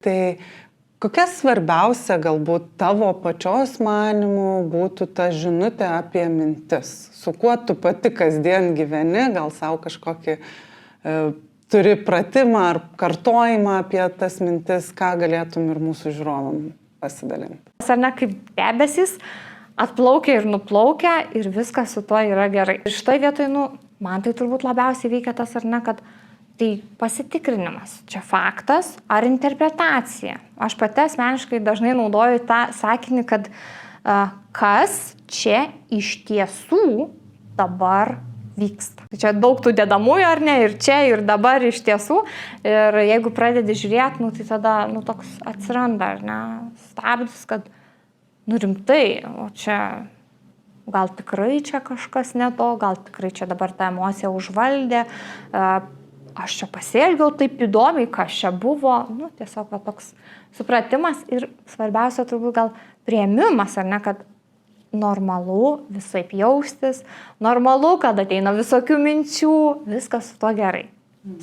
Tai kokia svarbiausia galbūt tavo pačios manimų būtų ta žinutė apie mintis? Su kuo tu pati kasdien gyveni, gal savo kažkokį turi pratimą ar kartojimą apie tas mintis, ką galėtum ir mūsų žiūrovam pasidalinti? Ar ne, kaip debesys atplaukia ir nuplaukia ir viskas su tuo yra gerai. Ir šitoje vietoje, man tai turbūt labiausiai veikia tas, ar ne, kad tai pasitikrinimas. Čia faktas ar interpretacija. Aš pati asmeniškai dažnai naudoju tą sakinį, kad kas čia iš tiesų dabar vyksta. Čia daug tų dedamųjų, ar ne, ir čia, ir dabar iš tiesų. Ir jeigu pradedi žiūrėti, tai tada, toks atsiranda, ar ne, stabdis, kad, rimtai, o čia, gal tikrai čia kažkas ne to, gal tikrai čia dabar ta emocija užvaldė, aš čia pasielgiau taip įdomiai, kas čia buvo, tiesiog toks supratimas ir svarbiausia turbūt gal priėmimas, ar ne, kad normalu visaip jaustis, normalu, kad ateina visokių minčių, viskas su tuo gerai.